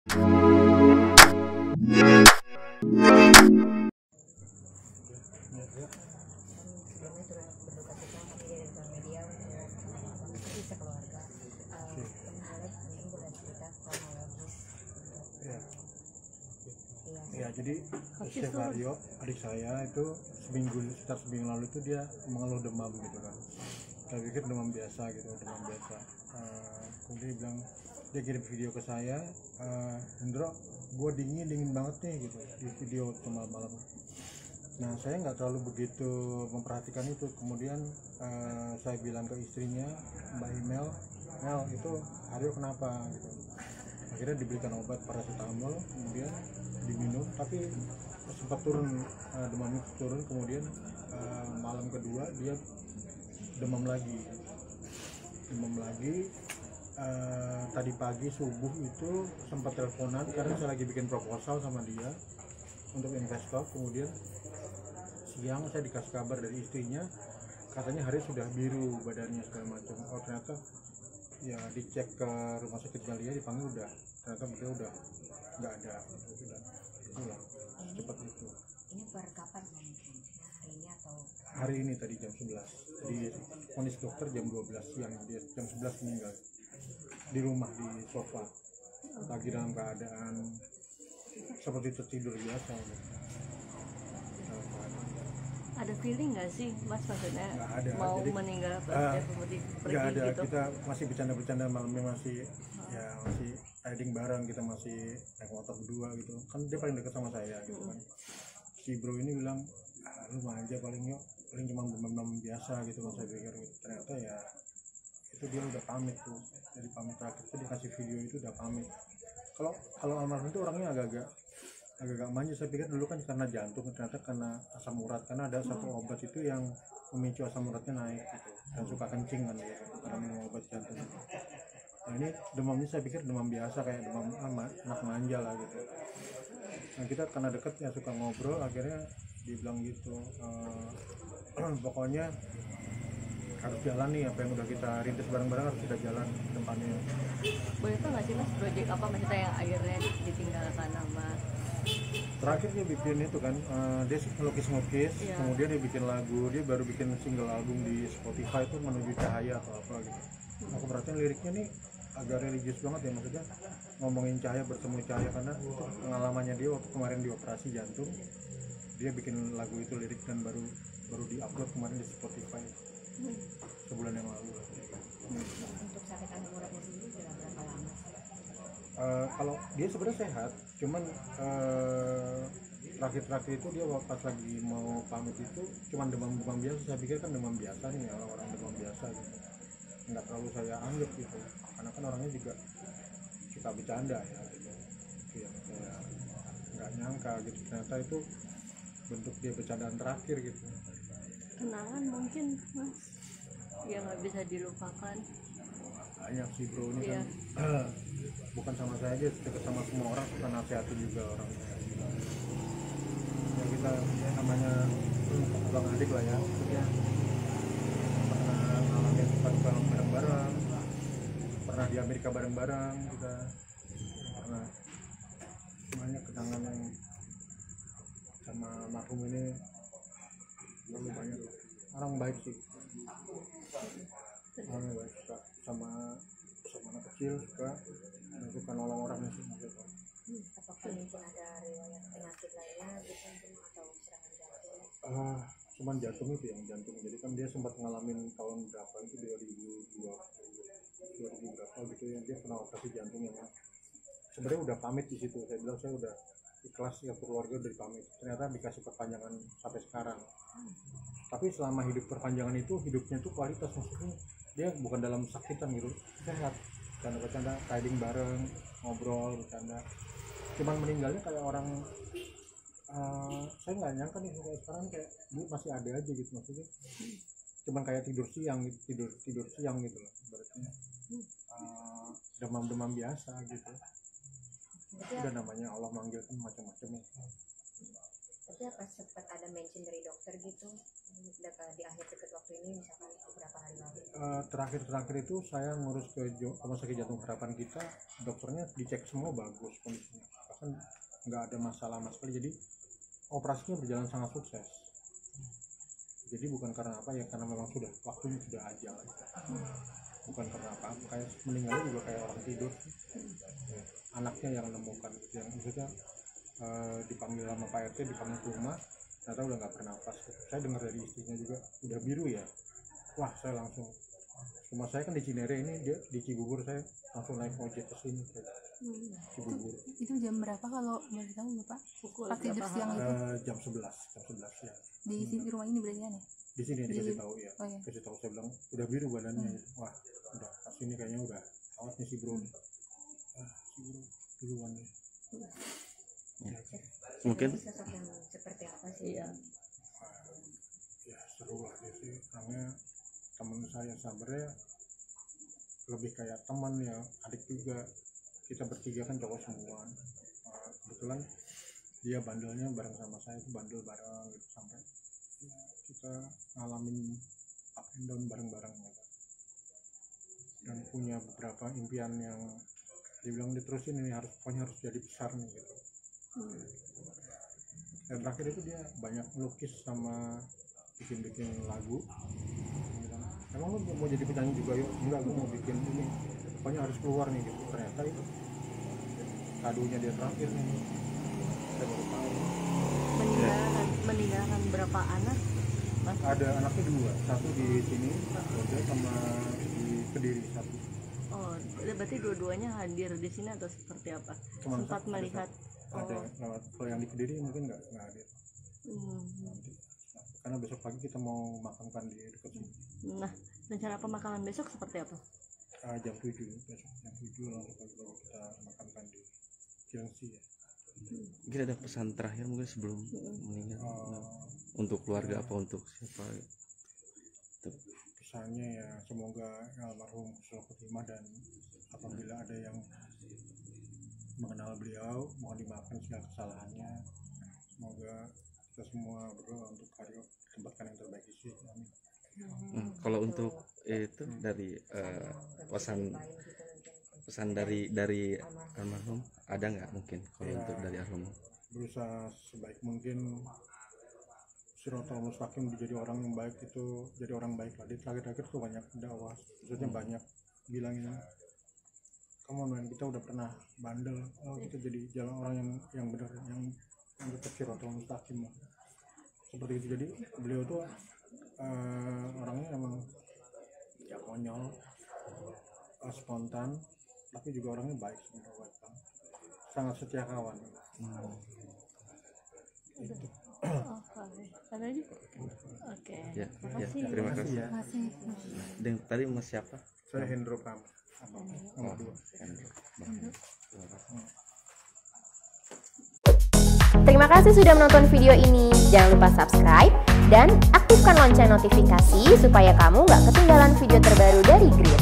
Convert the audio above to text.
Sebelumnya turut berduka cita kami dari Bank Media untuk kondisi sekeluarga. Mungkin boleh cerita kronologis. Ya, Iya. ya jadi Chef Aryo, adik saya itu sekitar seminggu lalu itu dia mengeluh demam gitu kan. Saya pikir demam biasa gitu, demam biasa. Kemudian dia bilang, dia kirim video ke saya, Hendro, gue dingin banget nih gitu di video malam-malam. Nah saya nggak terlalu begitu memperhatikan itu. Kemudian saya bilang ke istrinya, Mbak Mel itu Aryo kenapa gitu. Akhirnya diberikan obat paracetamol, kemudian diminum, tapi sempat turun, demamnya turun. Kemudian malam kedua dia demam lagi. Tadi pagi subuh itu sempat teleponan karena saya lagi bikin proposal sama dia untuk investor. Kemudian siang saya dikasih kabar dari istrinya, katanya hari sudah biru badannya segala macam. Oh ternyata ya dicek ke rumah sakit Galia, dipanggil udah, ternyata beliau udah nggak ada, udah pulang secepat itu. Ini per kapan hari ini atau hari ini tadi jam 11 di vonis dokter jam 12 siang, dia jam 11 meninggal di rumah di sofa, lagi dalam keadaan seperti tertidur biasa. Ada feeling nggak sih Mas, maksudnya Nggak ada, mau jadi, meninggal atau pergi nggak ada gitu? kita masih bercanda malamnya, masih ya masih riding bareng, kita masih naik motor berdua gitu kan. Dia paling dekat sama saya gitu kan. Si bro ini bilang, lu mah aja paling cuma demam biasa gitu kan. Saya pikir gitu. Ternyata ya itu dia udah pamit tuh, jadi pamit terakhir itu dikasih video itu udah pamit. Kalau almarhum itu orangnya agak manja. Saya pikir dulu kan karena jantung, ternyata karena asam urat, karena ada satu obat itu yang memicu asam uratnya naik gitu, dan suka kencing kan gitu, karena minum obat jantung. Nah ini demamnya saya pikir demam biasa, kayak demam anak manja lah gitu. Nah kita karena deket ya suka ngobrol, akhirnya dibilang gitu, pokoknya harus jalan nih, apa yang udah kita rintis bareng-bareng harus kita jalan ke depannya. Boleh tau nggak sih Mas, project apa maksudnya yang akhirnya ditinggalkan sama? Terakhir dia bikin itu kan, dia ngelukis, Iya. kemudian dia bikin lagu, dia baru bikin single album di Spotify itu Menuju Cahaya atau apa gitu. Aku perhatiin liriknya nih agak religius banget ya, maksudnya ngomongin cahaya, bertemu cahaya, karena itu pengalamannya dia waktu kemarin di operasi jantung. Dia bikin lagu itu lirik dan baru diupload kemarin di Spotify sebulan yang lalu. untuk sakit asam uratnya sendiri sudah berapa lama sih? Kalau dia sebenarnya sehat, cuman terakhir itu dia pas lagi mau pamit itu cuman demam biasa. Saya pikir kan demam biasa nih, orang demam biasa gitu, nggak terlalu saya anggap gitu, karena kan orangnya juga suka bercanda ya gitu. Itu yang saya nggak nyangka gitu, ternyata itu bentuk dia bercandaan terakhir gitu. Kenangan mungkin Mas yang nggak bisa dilupakan. Banyak sih bro ini Iya. kan bukan sama saya aja, dekat sama semua orang, suka nasihatin juga orangnya. Ya kita namanya abang adik lah ya, maksudnya pernah ngalamin film bareng-bareng, pernah di Amerika bareng-bareng, kita pernah, banyak kenangan yang sama marhum ini, lalu banyak. Orang baik sih, orang baik, suka sama anak kecil, suka nolong orang sih. Apakah mungkin ada riwayat penyakit lainnya gitu atau serangan jantung? Cuman jantung itu yang jantung. Jadi kan dia sempat ngalamin tahun berapa itu, 2020 berapa gitu ya, dia pernah operasi jantung yang sebenarnya udah pamit di situ. Saya bilang saya udah ikhlas ya, keluarga udah pamit. Ternyata dikasih perpanjangan sampai sekarang. Tapi selama hidup perpanjangan itu, hidupnya itu kualitas, maksudnya dia bukan dalam sakitan gitu, sehat, bercanda, riding bareng, ngobrol, bercanda. Cuman meninggalnya kayak orang, saya nggak nyangka nih kayak sekarang, kayak dia masih ada aja gitu, maksudnya cuman kayak tidur siang gitu loh ibaratnya, demam biasa gitu. Udah namanya Allah manggil kan macam-macam ya. Tapi apa sempat ada mention dari dokter gitu di akhir deket waktu ini, misalkan beberapa hari lalu? Terakhir itu saya ngurus ke rumah sakit Jantung Harapan kita, dokternya dicek semua bagus kondisinya, bahkan nggak ada masalah sama sekali, jadi operasinya berjalan sangat sukses. Jadi bukan karena apa ya, karena memang sudah waktunya sudah ajal, bukan karena apa, kayak meninggalnya juga kayak orang tidur. Ya, anaknya yang menemukan gitu, yang maksudnya dipanggil sama Pak RT, dipanggil ke rumah, ternyata udah nggak bernafas gitu. Saya dengar dari istrinya juga udah biru ya, wah saya langsung, rumah saya kan di Cinere, ini dia di Cibubur, saya langsung naik ojek ke sini ke Cibubur. Itu jam berapa kalau boleh tahu Bapak? Pukul Pas tidur berapa? siang itu Jam 11 ya. di sini rumah ini berarti kan ya? Di sini dikasih tahu ya, Oh, iya. kasih tahu, saya bilang udah biru badannya. Wah udah pas ini kayaknya udah awas nih si bro nih. Si bro duluan nih. Mungkin Sosok yang seperti apa sih? Iya. Ya seru lah dia sih, orangnya teman saya, sabarnya lebih kayak teman ya, adik juga, kita bertiga kan cowok semua. Kebetulan dia bandelnya bareng sama saya, itu bandel bareng gitu, sampai ya, kita ngalamin up and down bareng-bareng gitu. Dan punya beberapa impian yang dibilang diterusin, ini harus, pokoknya harus jadi besar nih gitu. Dan terakhir itu dia banyak melukis sama bikin lagu. Dia bilang, emang lu mau jadi penyanyi juga? Yuk, enggak, gue mau bikin ini, pokoknya harus keluar nih gitu. Ternyata itu kadonya dia terakhir nih, saya baru tahu. Meninggalkan berapa anak? Mas? Ada anaknya 2, satu di sini, Jogja, sama di Kediri satu. Oh, berarti dua-duanya hadir di sini atau seperti apa? Cuman Sempat satu, melihat. ada lewat, kalau yang di Kediri mungkin nggak hadir. Nanti, karena besok pagi kita mau makamkan di dekat sini. Nah, rencana pemakaman besok seperti apa? Jam 7 besok, jam 7 langsung pagi-pagi kita makamkan di Cilengsi ya. mungkin ada pesan terakhir mungkin sebelum meninggal. Untuk keluarga apa untuk siapa? Pesannya ya, semoga almarhum selalu khotimah, dan apabila ada yang mengenal beliau mohon dimaafkan segala kesalahannya. Semoga kita semua berdoa untuk Karyo ditempatkan yang terbaik di sini. Amin. Kalau untuk itu dari pesan dari almarhum ada nggak mungkin kalau Ya, untuk dari almarhum? berusaha sebaik mungkin Siratal Mustaqim, jadi orang yang baik itu, jadi orang baik lah. Di terakhir-terakhir tuh banyak dakwah, maksudnya banyak bilangin, kamu men, kita udah pernah bandel, kita jadi jalan orang yang benar, yang tetap Siratal Mustaqim lah. Seperti itu. Jadi beliau tuh orangnya emang ya konyol, spontan, tapi juga orangnya baik, sebenarnya baik banget, sangat setia kawan. Itu. Ada lagi? Oke. Ya, Makasih. terima kasih. ya. Masih Dan tadi Mas siapa? Saya Hendro Pam, nomor 2. Terima kasih sudah menonton video ini. Jangan lupa subscribe dan aktifkan lonceng notifikasi supaya kamu nggak ketinggalan video terbaru dari Grid.